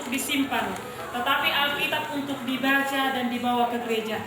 untuk disimpan, tetapi Alkitab untuk dibaca dan dibawa ke gereja.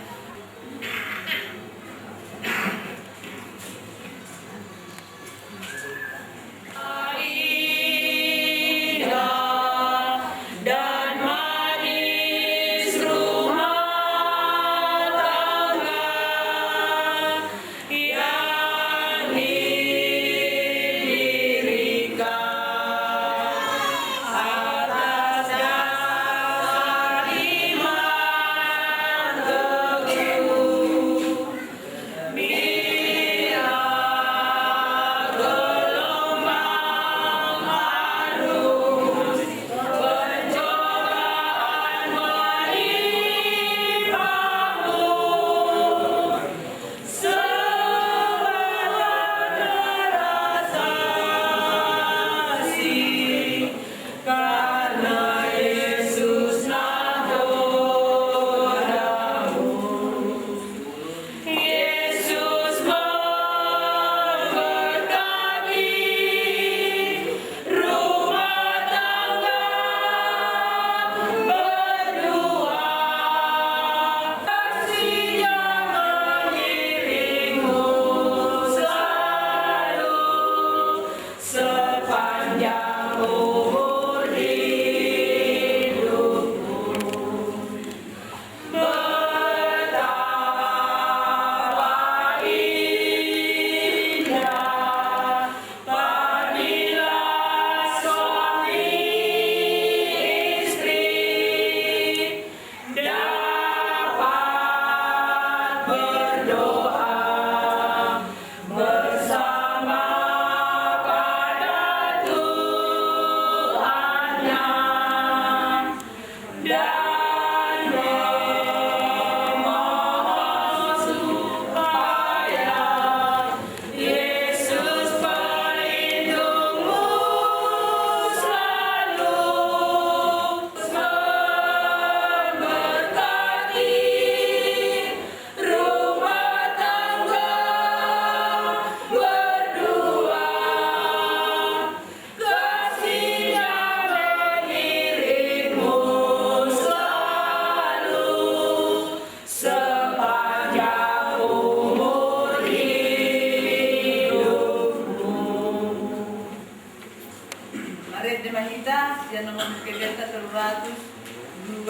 yang nomor Kebiasa 120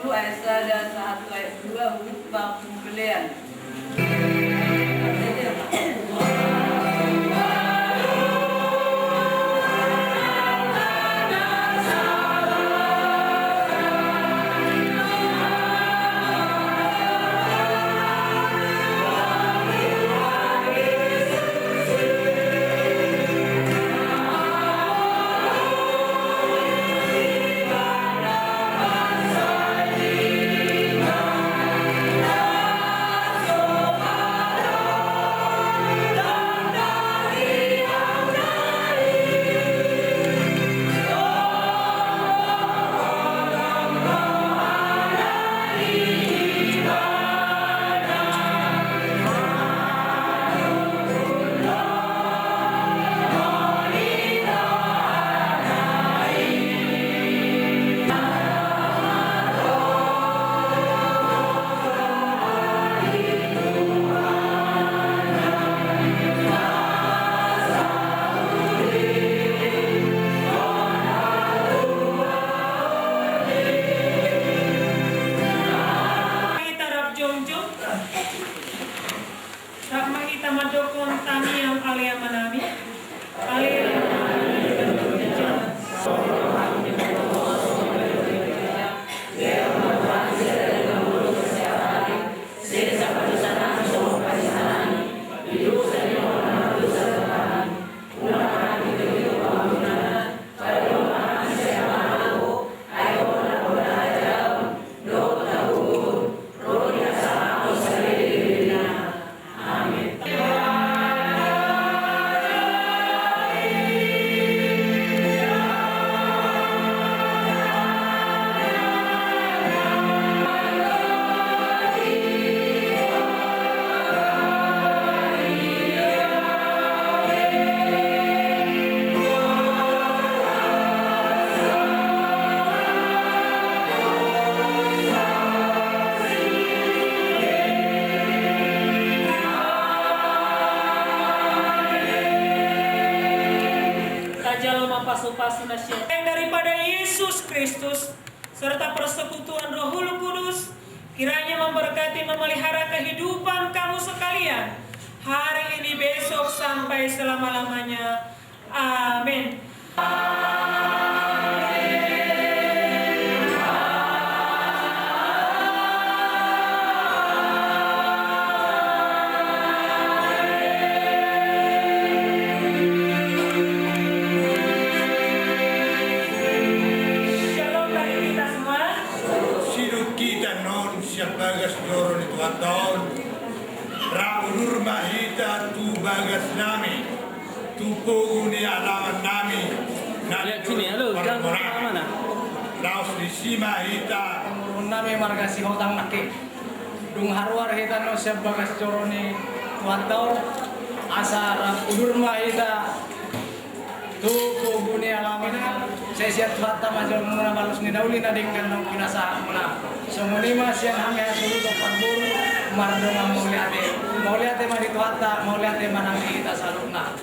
ayat 1 ayat 2 huruf bab pembelian. Oh pasunasya yang daripada Yesus Kristus serta persekutuan Roh Kudus kiranya memberkati memelihara kehidupan kamu sekalian hari ini, besok, sampai selama-lamanya. Amin. Shalom bagi kita semua. Sidut kita non siap bagas doron itu tahun Raulur mahita tu bagas nami tu poguni alaman nami Lihat sini, halo, jangan kemana-mana. Laos di sima hita Nami margasi hotang naki dung harwar hita no siap bagas coroni tuatau asara udurma hita tu kuguni alamin saya siap tuata majal muna balus ni dauli na dingkan nang pinasa muna sumunima sian hame asulu to parbur mardonga mauliate mari tuata mauliate manang hita salukna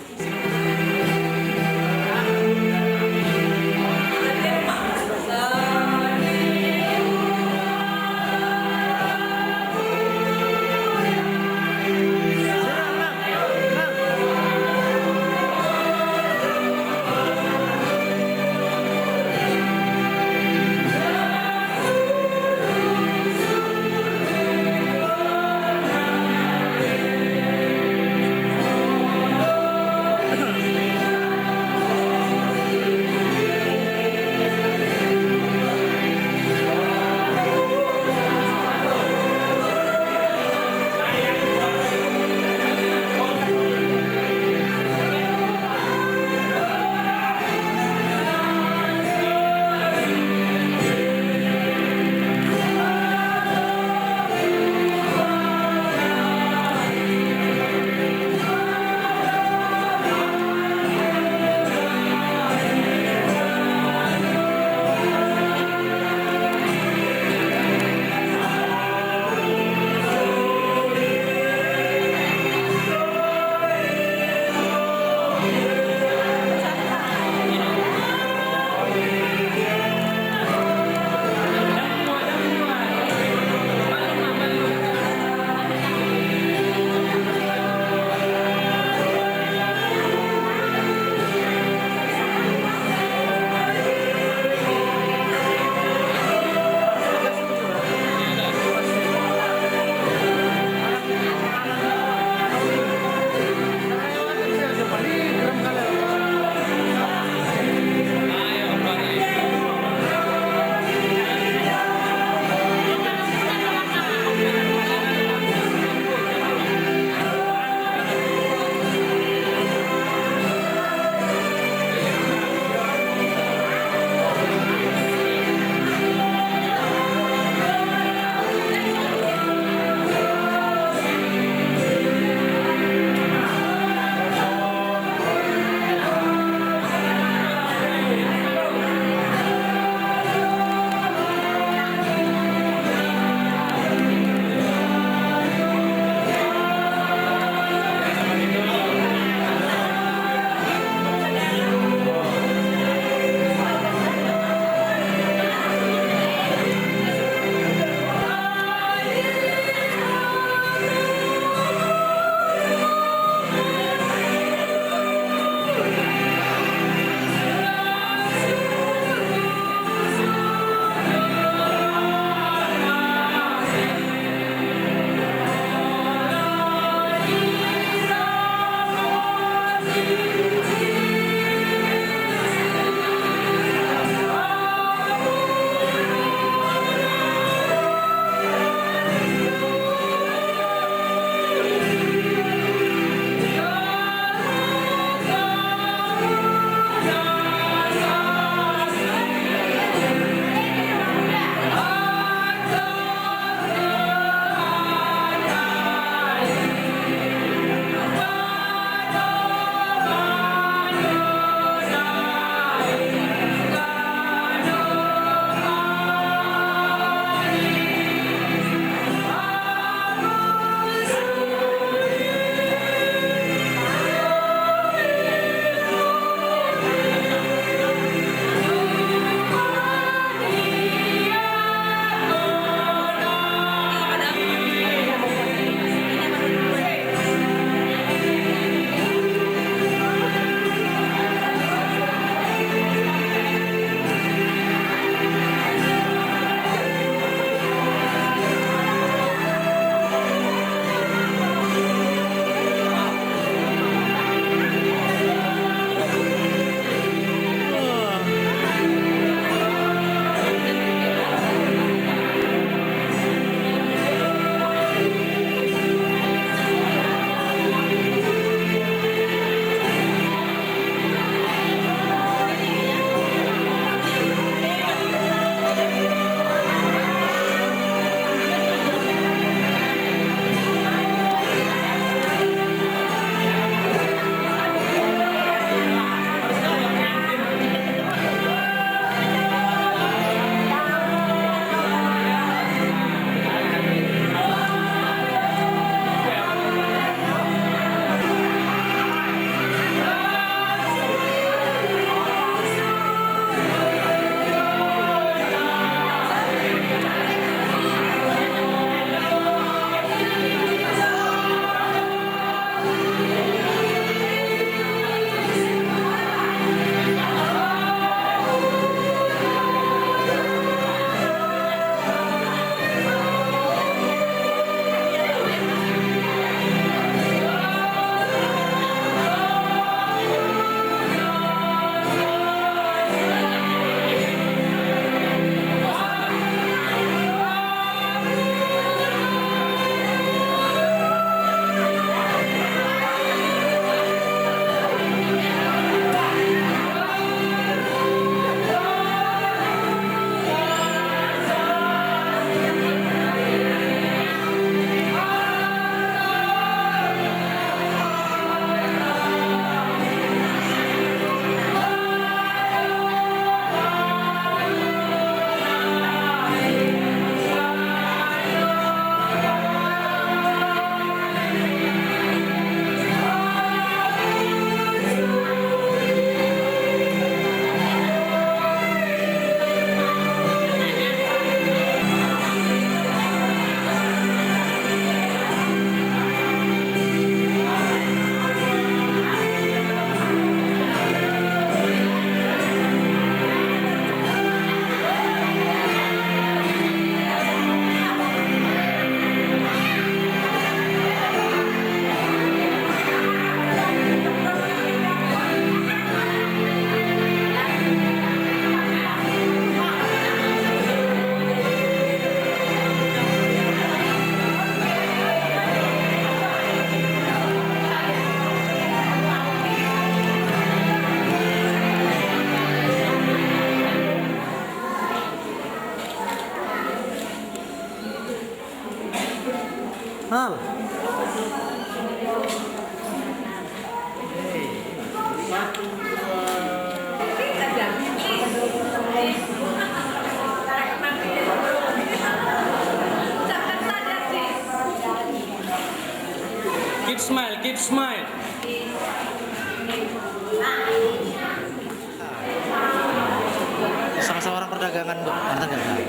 Nal. Keep smile, keep smile. Sama-sama orang perdagangan, Bu. Nonton nggak?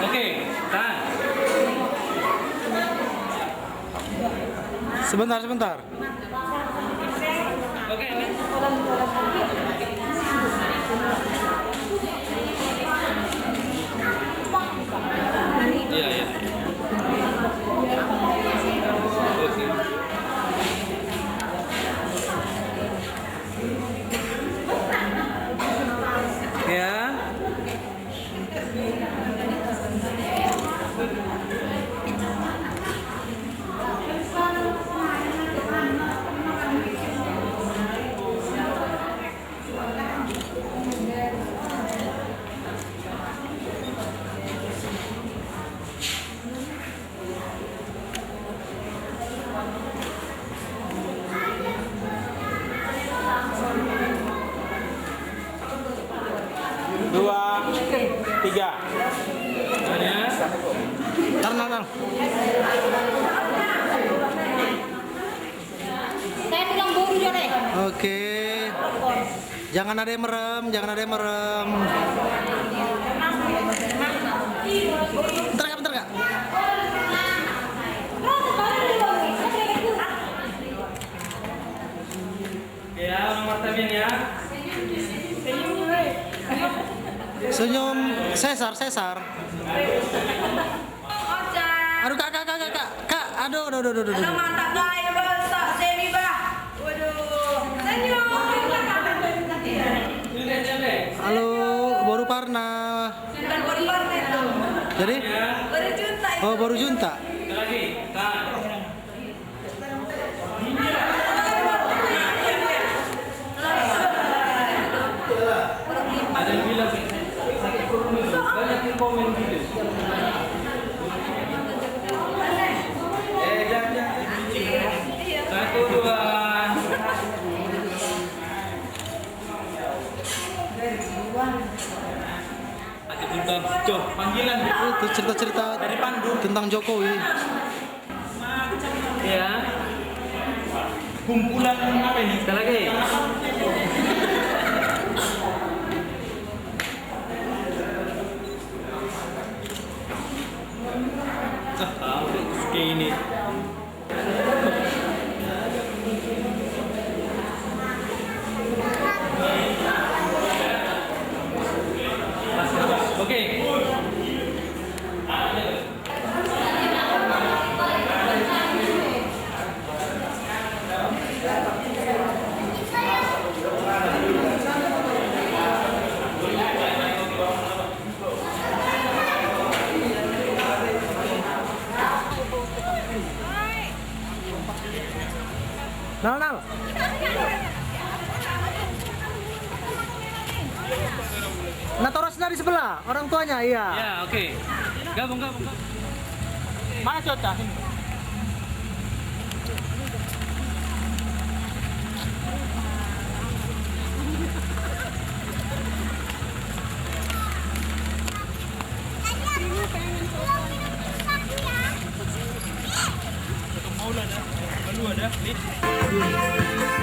Oke, tahan. Sebentar. Oke, ini. Iya, iya. Oke. Ya. Dua, tiga. Ya. Nal. Saya bilang buru deh. Oke. Jangan ada yang merem. Bentar nggak? Ya, nomor temen ya. Senyum Cesar. Aduh kak. Aduh. Mantap guys, besar semi bah. Waduh, senyum. Halo, baru Parna. Bukan korban itu. Jadi? Baru juta itu. Oh, baru Junta. Sekali lagi. Tahan. Ada yang bilang banyak yang komen gitu. Jangan. 1, 2. Ada tentang panggilan Itu cerita-cerita dari Pandu. tentang Jokowi. Ya. Kumpulan apa ini? Sekali lagi. Kayak ini. Oke. Nal. Nah, Torosnya di sebelah, orang tuanya, iya. Ya, oke. Gabung. Mana Cota? Mau ada? Ada?